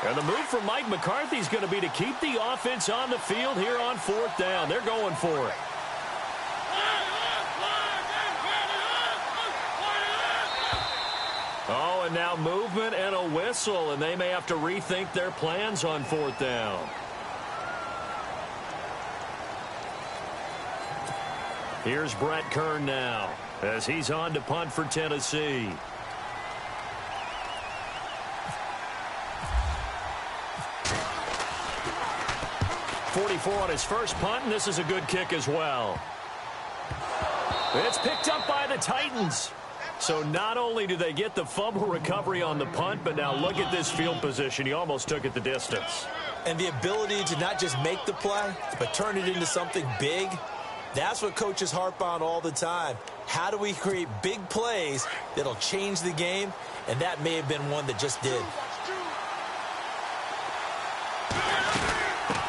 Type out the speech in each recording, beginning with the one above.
And the move from Mike McCarthy is going to be to keep the offense on the field here on 4th down. They're going for it. Oh, and now movement and a whistle, and they may have to rethink their plans on 4th down. Here's Brett Kern now as he's on to punt for Tennessee. .44 on his first punt, and this is a good kick as well. It's picked up by the Titans. So not only do they get the fumble recovery on the punt, but now look at this field position. He almost took it the distance. And the ability to not just make the play, but turn it into something big, that's what coaches harp on all the time. How do we create big plays that'll change the game? And that may have been one that just did.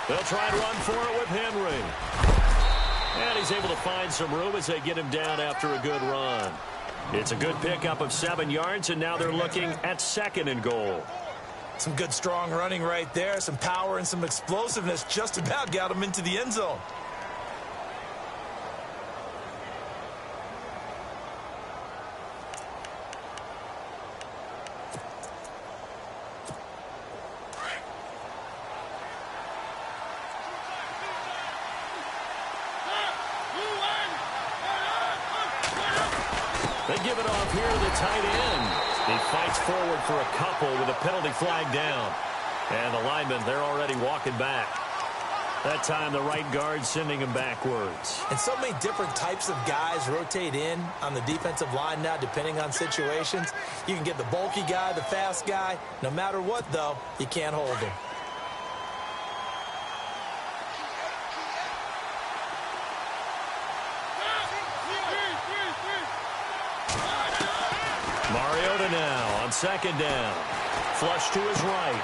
They'll try and run for it with Henry. And he's able to find some room as they get him down after a good run. It's a good pickup of 7 yards, and now they're looking at 2nd and goal. Some good strong running right there. Some power and some explosiveness just about got him into the end zone. They give it off here to the tight end. He fights forward for a couple with a penalty flag down. And the linemen, they're already walking back. That time, the right guard sending him backwards. And so many different types of guys rotate in on the defensive line now, depending on situations. You can get the bulky guy, the fast guy. No matter what, though, you can't hold him. Mariota now on 2nd down. Flush to his right.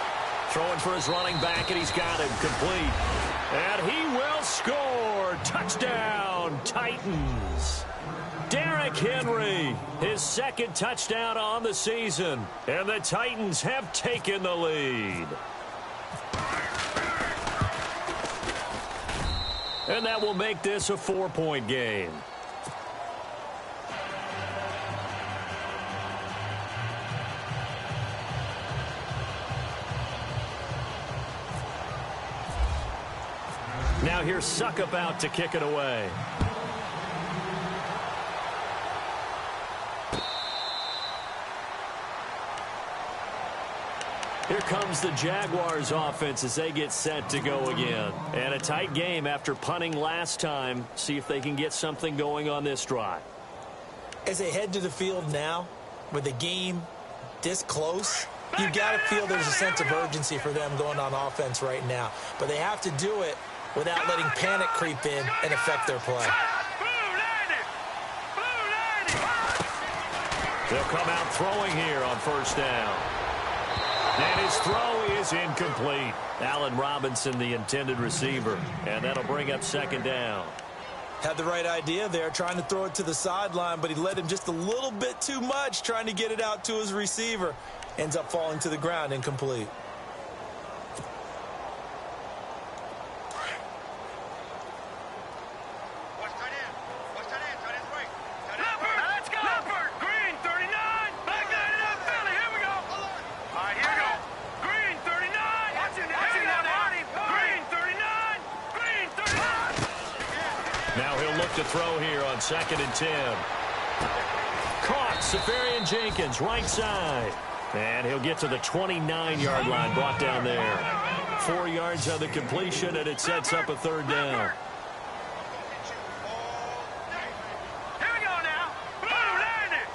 Throwing for his running back, and he's got him complete. And he will score. Touchdown, Titans. Derrick Henry, his 2nd touchdown on the season. And the Titans have taken the lead. And that will make this a 4-point game. Now here's Suckup out to kick it away. Here comes the Jaguars offense as they get set to go again. And a tight game after punting last time. See if they can get something going on this drive. As they head to the field now, with the game this close, you got to feel there's a sense of urgency for them going on offense right now. But they have to do it without letting panic creep in and affect their play. They'll come out throwing here on 1st down. And his throw is incomplete. Allen Robinson, the intended receiver. And that'll bring up 2nd down. Had the right idea there, trying to throw it to the sideline, but he led him just a little bit too much, trying to get it out to his receiver. Ends up falling to the ground, incomplete. To throw here on 2nd and 10. Caught. Safarian Jenkins, right side. And he'll get to the 29-yard line, brought down there. 4 yards on the completion, and it sets up a 3rd down. Here we go now. Blue landed.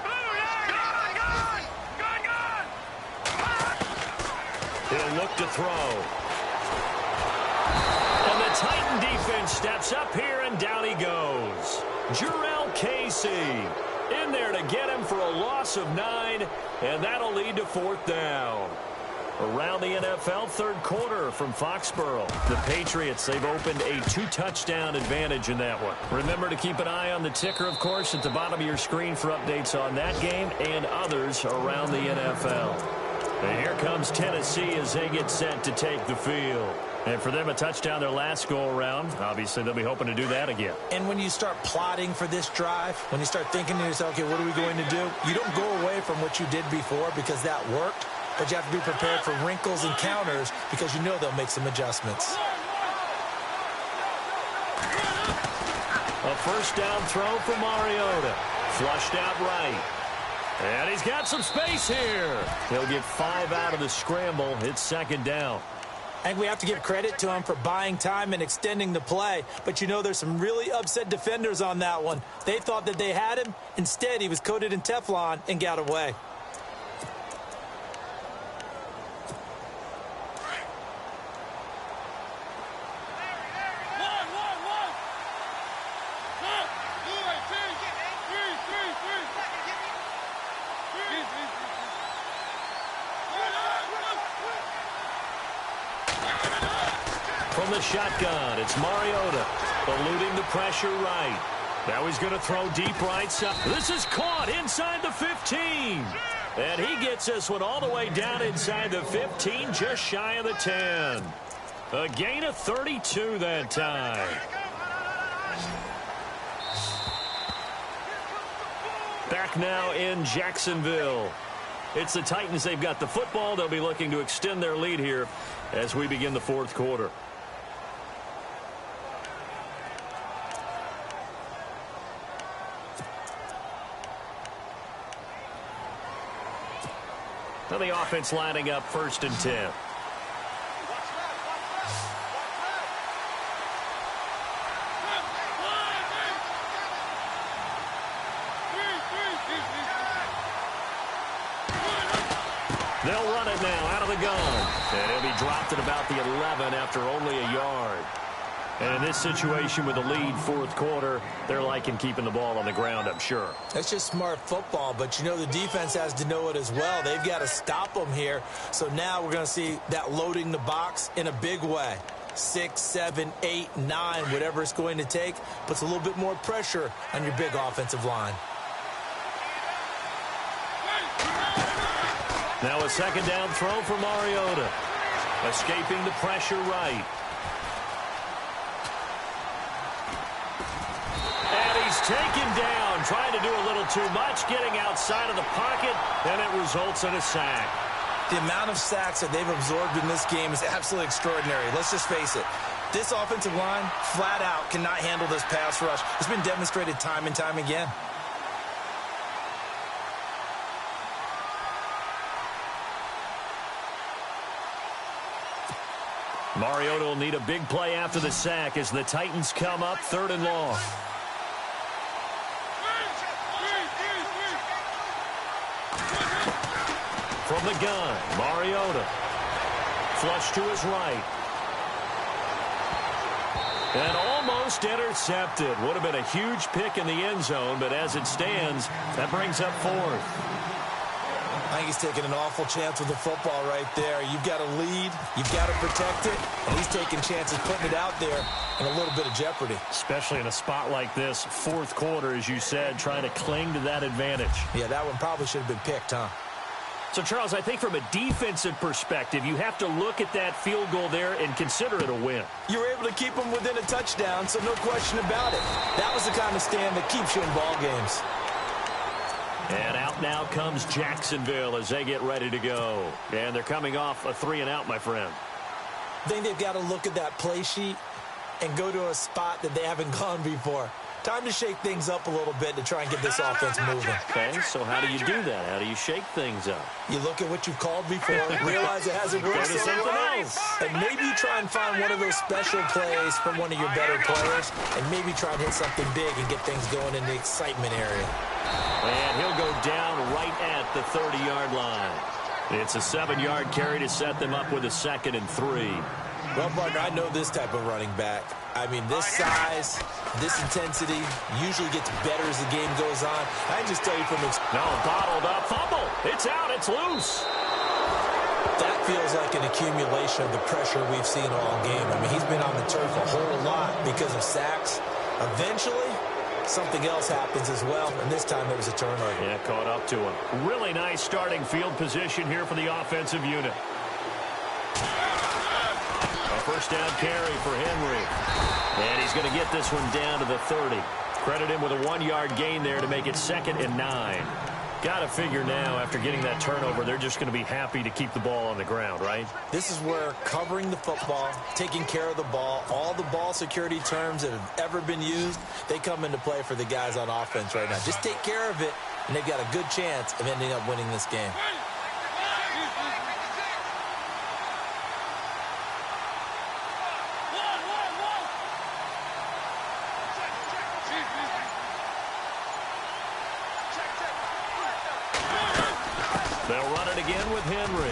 Blue landed. He'll look to throw. Titan defense steps up here, and down he goes. Jurrell Casey in there to get him for a loss of 9, and that'll lead to 4th down. Around the NFL, 3rd quarter from Foxborough. The Patriots, they've opened a 2-touchdown advantage in that one. Remember to keep an eye on the ticker, of course, at the bottom of your screen for updates on that game and others around the NFL. And here comes Tennessee as they get set to take the field. And for them, a touchdown their last go-around. Obviously, they'll be hoping to do that again. And when you start plotting for this drive, when you start thinking to yourself, okay, what are we going to do? You don't go away from what you did before because that worked, but you have to be prepared for wrinkles and counters because you know they'll make some adjustments. A first down throw for Mariota. Flushed out right. And he's got some space here. He'll get 5 out of the scramble. It's second down. I think we have to give credit to him for buying time and extending the play. But you know there's some really upset defenders on that one. They thought that they had him. Instead, he was coated in Teflon and got away. From the shotgun, it's Mariota, eluding the pressure right. Now he's going to throw deep right side. This is caught inside the 15. And he gets this one all the way down inside the 15, just shy of the 10. A gain of 32 that time. Back now in Jacksonville. It's the Titans. They've got the football. They'll be looking to extend their lead here as we begin the fourth quarter. Now the offense lining up 1st and 10. They'll run it now out of the gun. And he'll be dropped at about the 11 after only a yard. And in this situation with the lead fourth quarter, they're liking keeping the ball on the ground, I'm sure. That's just smart football, but you know the defense has to know it as well. They've got to stop them here. So now we're going to see that loading the box in a big way. 6, 7, 8, 9, whatever it's going to take, puts a little bit more pressure on your big offensive line. Now a second down throw for Mariota. Escaping the pressure right. And he's taken down, trying to do a little too much, getting outside of the pocket, and it results in a sack. The amount of sacks that they've absorbed in this game is absolutely extraordinary. Let's just face it. This offensive line, flat out, cannot handle this pass rush. It's been demonstrated time and time again. Mariota will need a big play after the sack as the Titans come up 3rd and long. From the gun, Mariota. Flush to his right. And almost intercepted. Would have been a huge pick in the end zone, but as it stands, that brings up 4th. I think he's taking an awful chance with the football right there. You've got to lead. You've got to protect it. And he's taking chances putting it out there in a little bit of jeopardy. Especially in a spot like this, fourth quarter, as you said, trying to cling to that advantage. Yeah, that one probably should have been picked, huh? So, Charles, I think from a defensive perspective, you have to look at that field goal there and consider it a win. You were able to keep them within a touchdown, so no question about it. That was the kind of stand that keeps you in ball games. And out now comes Jacksonville as they get ready to go. And they're coming off a 3-and-out, my friend. I think they've got to look at that play sheet and go to a spot that they haven't gone before. Time to shake things up a little bit to try and get this offense moving. Okay, so how do you do that? How do you shake things up? You look at what you've called before, realize it hasn't worked so well, and maybe try and find one of those special plays from one of your better players, and maybe try and hit something big and get things going in the excitement area. And he'll go down right at the 30-yard line. It's a 7-yard carry to set them up with a 2nd and 3. Well, partner, I know this type of running back. I mean, this size, this intensity usually gets better as the game goes on. I can just tell you from experience. No, bottled up, fumble. It's out, it's loose. That feels like an accumulation of the pressure we've seen all game. I mean, he's been on the turf a whole lot because of sacks. Eventually, something else happens as well, and this time it was a turnover. Yeah, caught up to him. Really nice starting field position here for the offensive unit. A first down carry for Henry. And he's going to get this one down to the 30. Credit him with a 1-yard gain there to make it 2nd and 9. Got to figure now, after getting that turnover, they're just going to be happy to keep the ball on the ground, right? This is where covering the football, taking care of the ball, all the ball security terms that have ever been used, they come into play for the guys on offense right now. Just take care of it, and they've got a good chance of ending up winning this game. They'll run it again with Henry.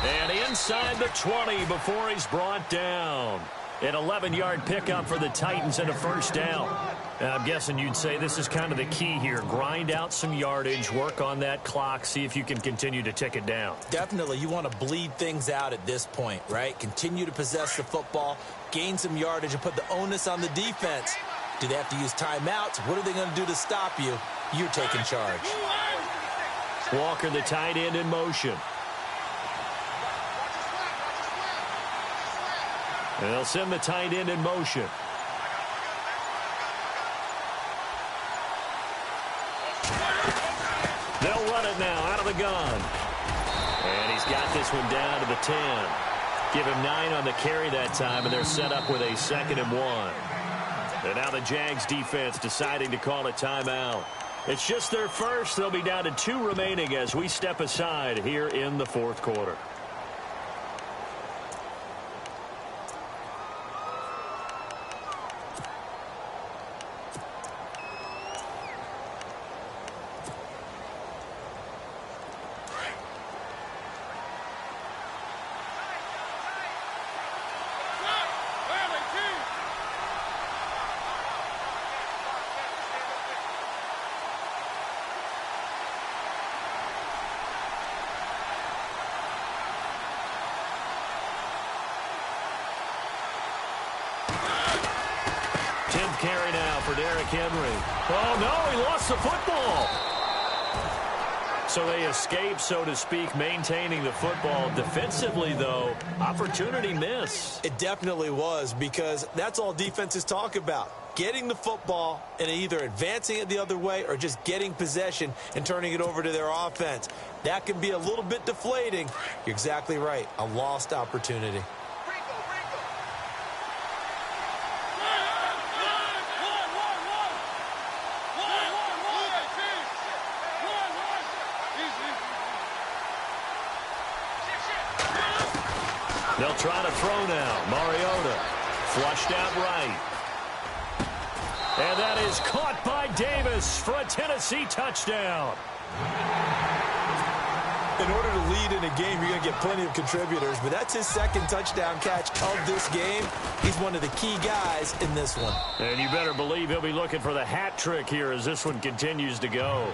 And inside the 20 before he's brought down. An 11-yard pickup for the Titans and a first down. I'm guessing you'd say this is kind of the key here. Grind out some yardage, work on that clock, see if you can continue to tick it down. Definitely, you want to bleed things out at this point, right? Continue to possess the football, gain some yardage, and put the onus on the defense. Do they have to use timeouts? What are they going to do to stop you? You're taking charge. Walker, the tight end, in motion. And they'll send the tight end in motion. They'll run it now out of the gun. And he's got this one down to the 10. Give him 9 on the carry that time, and they're set up with a 2nd and 1. And now the Jags defense deciding to call a timeout. It's just their first. They'll be down to 2 remaining as we step aside here in the 4th quarter. Carry now for Derrick Henry. Oh, no, he lost the football. So they escape, so to speak, maintaining the football. Defensively, though, opportunity miss. It definitely was, because that's all defenses talk about. Getting the football and either advancing it the other way or just getting possession and turning it over to their offense. That can be a little bit deflating. You're exactly right. A lost opportunity. They'll try to throw now. Mariota flushed out right. And that is caught by Davis for a Tennessee touchdown. In order to lead in a game, you're going to get plenty of contributors, but that's his 2nd touchdown catch of this game. He's one of the key guys in this one. And you better believe he'll be looking for the hat trick here as this one continues to go.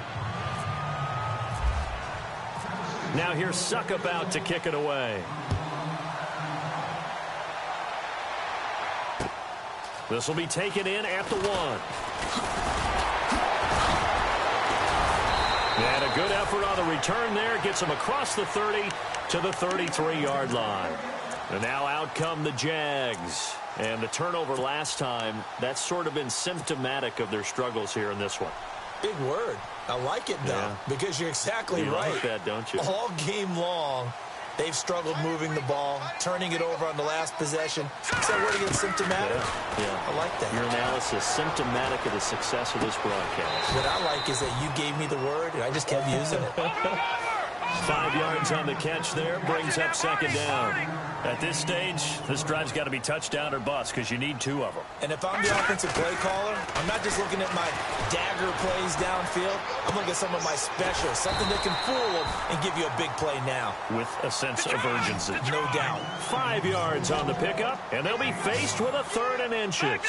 Now here's Suck about to kick it away. This will be taken in at the 1. And a good effort on the return there. Gets him across the 30 to the 33-yard line. And now out come the Jags. And the turnover last time, that's sort of been symptomatic of their struggles here in this one. Big word. I like it, though, because you're exactly you right. Like that, don't you? All game long, they've struggled moving the ball, turning it over on the last possession. Is that word again, symptomatic? Yeah. I like that. Your analysis, symptomatic of the success of this broadcast. What I like is that you gave me the word, and I just kept using it. 5 yards on the catch there, brings up 2nd down. At this stage, this drive's got to be touchdown or bust because you need 2 of them. And if I'm the offensive play caller, I'm not just looking at my dagger plays downfield. I'm looking at some of my specials, something that can fool them and give you a big play now. With a sense of urgency. No doubt. 5 yards on the pickup, and they'll be faced with a 3rd and inches.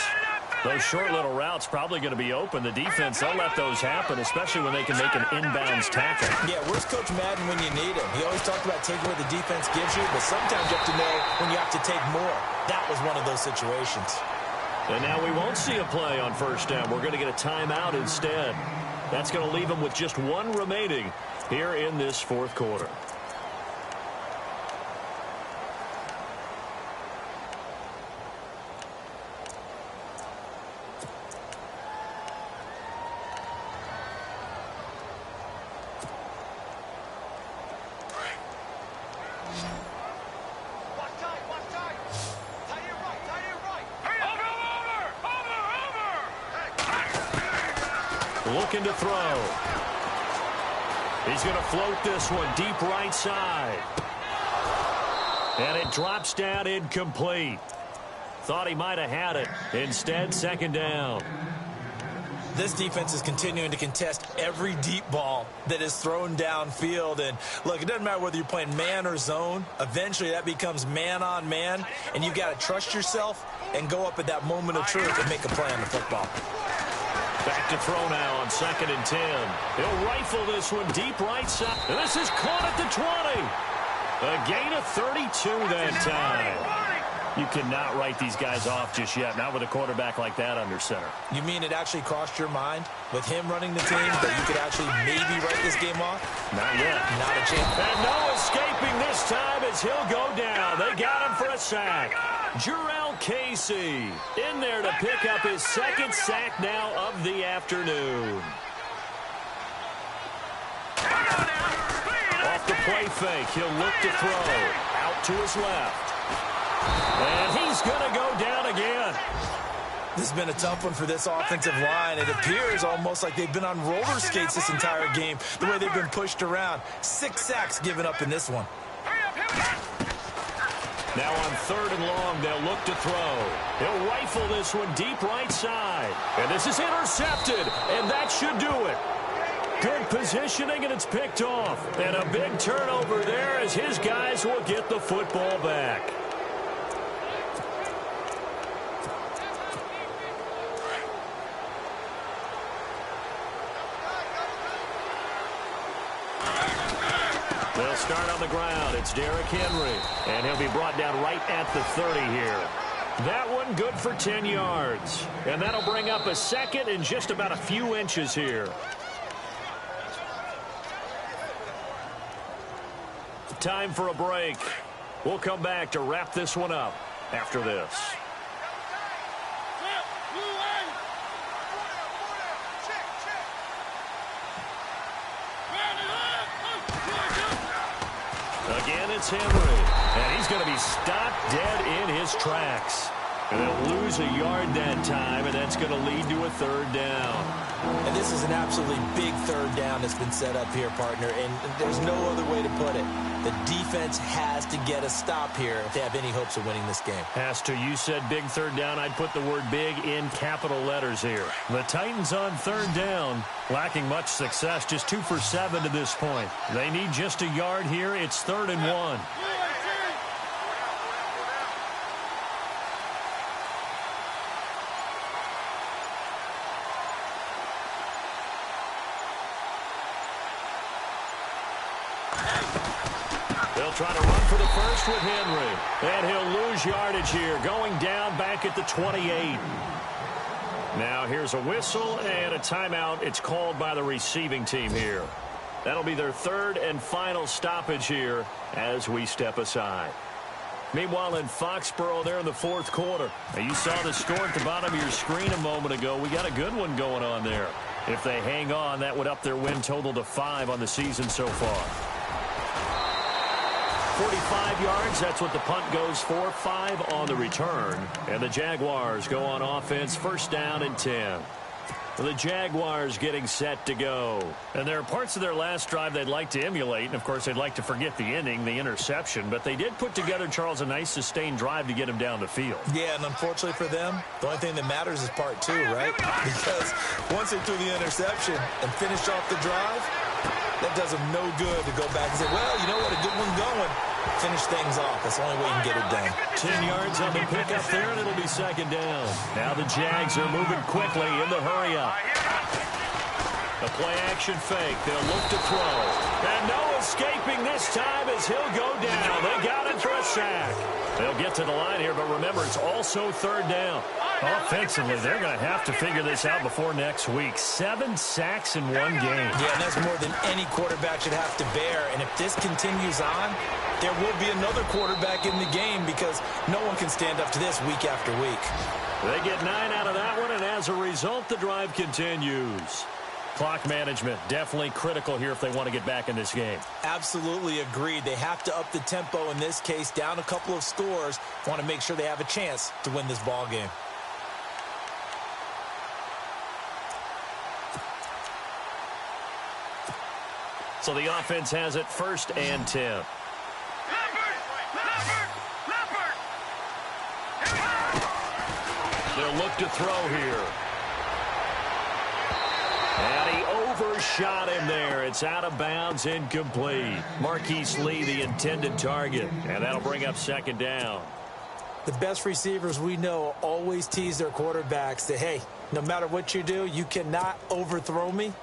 Those short little routes probably going to be open. The defense, they'll let those happen, especially when they can make an inbounds tackle. Yeah, where's Coach Madden when you need him? He always talked about taking what the defense gives you, but sometimes you have to know when you have to take more. That was one of those situations. And now we won't see a play on first down. We're going to get a timeout instead. That's going to leave them with just one remaining here in this fourth quarter. Looking to throw. He's going to float this one deep right side. And it drops down incomplete. Thought he might have had it. Instead, second down. This defense is continuing to contest every deep ball that is thrown downfield. And, look, it doesn't matter whether you're playing man or zone. Eventually, that becomes man on man. And you've got to trust yourself and go up at that moment of truth and make a play on the football. Back to throw now on 2nd and 10. He'll rifle this one deep right side. And this is caught at the 20. A gain of 32 that time. You cannot write these guys off just yet, not with a quarterback like that under center. You mean it actually crossed your mind with him running the team that you could actually maybe write this game off? Not yet. Not a chance. And no escaping this time as he'll go down. They got him for a sack. Jarrell Casey in there to pick up his second sack now of the afternoon. Off the play fake, he'll look to throw. Out to his left. And he's going to go down again. This has been a tough one for this offensive line. It appears almost like they've been on roller skates this entire game, the way they've been pushed around. 6 sacks given up in this one. Now on 3rd and long, they'll look to throw. He'll rifle this one deep right side. And this is intercepted, and that should do it. Good positioning, and it's picked off. And a big turnover there as his guys will get the football back. They'll start on the ground. It's Derrick Henry, and he'll be brought down right at the 30 here. That one good for 10 yards. And that'll bring up a second and just about a few inches here. Time for a break. We'll come back to wrap this one up after this. Again, it's Henry, and he's going to be stopped dead in his tracks. And they'll lose a yard that time, and that's going to lead to a 3rd down. And this is an absolutely big 3rd down that's been set up here, partner, and there's no other way to put it. The defense has to get a stop here if they have any hopes of winning this game. Has to. You said big 3rd down. I'd put the word big in capital letters here. The Titans on 3rd down, lacking much success, just 2 for 7 to this point. They need just a yard here. It's 3rd and 1. They'll try to run for the first with Henry. And he'll lose yardage here, going down back at the 28. Now here's a whistle and a timeout. It's called by the receiving team here. That'll be their 3rd and final stoppage here as we step aside. Meanwhile, in Foxborough, there in the 4th quarter. Now, you saw the score at the bottom of your screen a moment ago. We got a good one going on there. If they hang on, that would up their win total to 5 on the season so far. 45 yards, that's what the punt goes for. 5 on the return. And the Jaguars go on offense, 1st down and 10. The Jaguars getting set to go. And there are parts of their last drive they'd like to emulate. And, of course, they'd like to forget the ending, the interception. But they did put together, Charles, a nice sustained drive to get him down the field. Yeah, and unfortunately for them, the only thing that matters is part 2, right? Because once they threw the interception and finished off the drive, that does them no good to go back and say, well, you know what, a good one going. Finish things off. That's the only way you can get it done. 10 yards on the pickup there, and it'll be 2nd down. Now the Jags are moving quickly in the hurry-up. A play-action fake. They'll look to throw. And no escaping this time as he'll go down. They got him for a sack. They'll get to the line here, but remember, it's also third down. Offensively, they're going to have to figure this out before next week. 7 sacks in one game. Yeah, and that's more than any quarterback should have to bear. And if this continues on, there will be another quarterback in the game because no one can stand up to this week after week. They get 9 out of that one, and as a result, the drive continues. Clock management, definitely critical here if they want to get back in this game. Absolutely agreed. They have to up the tempo in this case, down a couple of scores. Want to make sure they have a chance to win this ball game. So the offense has it 1st and 10. They'll look to throw here. And he overshot him there. It's out of bounds, incomplete. Marquise Lee, the intended target. And that'll bring up 2nd down. The best receivers we know always tease their quarterbacks that, hey, no matter what you do, you cannot overthrow me.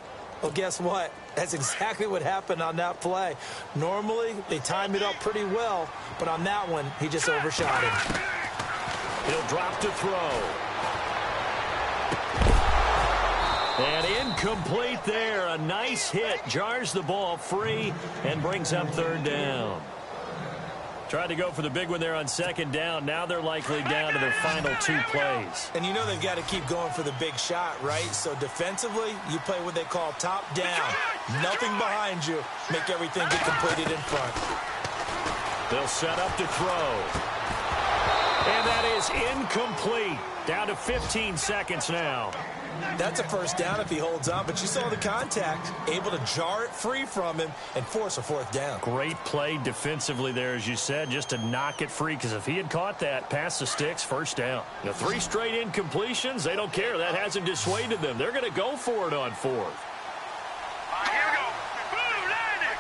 Well, guess what? That's exactly what happened on that play. Normally, they time it up pretty well, but on that one, he just overshot him. He'll drop to throw. And incomplete there. A nice hit. Jars the ball free and brings up 3rd down. Tried to go for the big one there on 2nd down. Now they're likely down to their final 2 plays. And you know they've got to keep going for the big shot, right? So defensively, you play what they call top down. Nothing behind you. Make everything get completed in front. They'll set up to throw. And that is incomplete. Down to 15 seconds now. That's a 1st down if he holds on, but you saw the contact, able to jar it free from him and force a 4th down. Great play defensively there, as you said, just to knock it free, because if he had caught that, past the sticks, 1st down. The 3 straight incompletions, they don't care. That hasn't dissuaded them. They're going to go for it on 4th. Here we go. Boom, landing.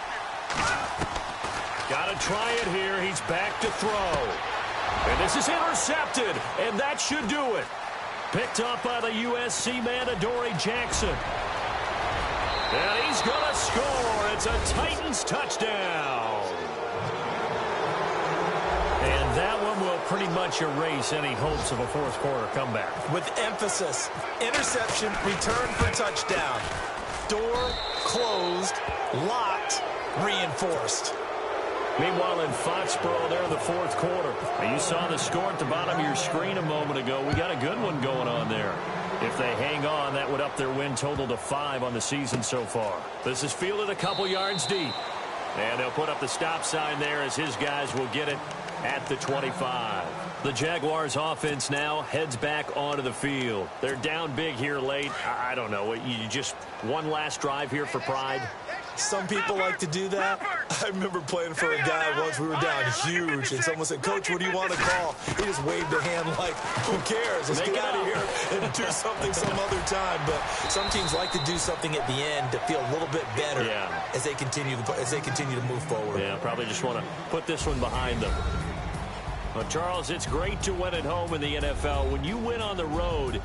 Got to try it here. He's back to throw. And this is intercepted, and that should do it. Picked up by the USC man, Adoree Jackson. And he's going to score. It's a Titans touchdown. And that one will pretty much erase any hopes of a 4th quarter comeback. With emphasis, interception, return for touchdown. Door closed, locked, reinforced. Meanwhile, in Foxborough, there in the 4th quarter. Now, you saw the score at the bottom of your screen a moment ago. We got a good one going on there. If they hang on, that would up their win total to 5 on the season so far. This is fielded a couple yards deep. And they'll put up the stop sign there as his guys will get it at the 25. The Jaguars offense now heads back onto the field. They're down big here late. I don't know. You just one last drive here for pride? Some people like to do that. I remember playing for a guy once. We were down huge, and someone said, "Coach, what do you want to call?" He just waved a hand like, "Who cares? Let's get out of here and do something some other time." But some teams like to do something at the end to feel a little bit better as they continue to move forward. Yeah, probably just want to put this one behind them. Well, Charles, it's great to win at home in the NFL. When you win on the road,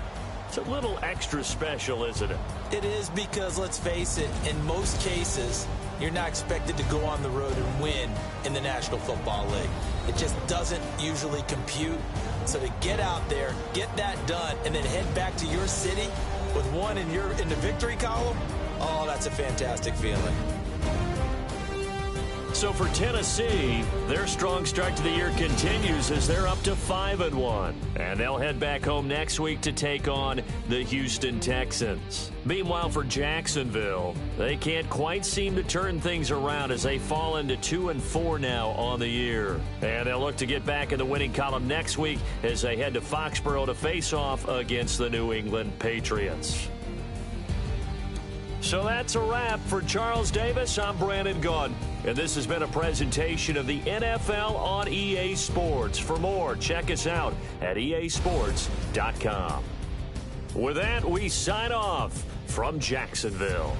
it's a little extra special, isn't it? It is, because let's face it, in most cases, you're not expected to go on the road and win in the National Football League. It just doesn't usually compute. So to get out there, get that done, and then head back to your city with one in the victory column, oh, that's a fantastic feeling. So for Tennessee, their strong start to the year continues as they're up to 5-1. And they'll head back home next week to take on the Houston Texans. Meanwhile, for Jacksonville, they can't quite seem to turn things around as they fall into 2-4 now on the year. And they'll look to get back in the winning column next week as they head to Foxborough to face off against the New England Patriots. So that's a wrap. For Charles Davis, I'm Brandon Gaudin. And this has been a presentation of the NFL on EA Sports. For more, check us out at easports.com. With that, we sign off from Jacksonville.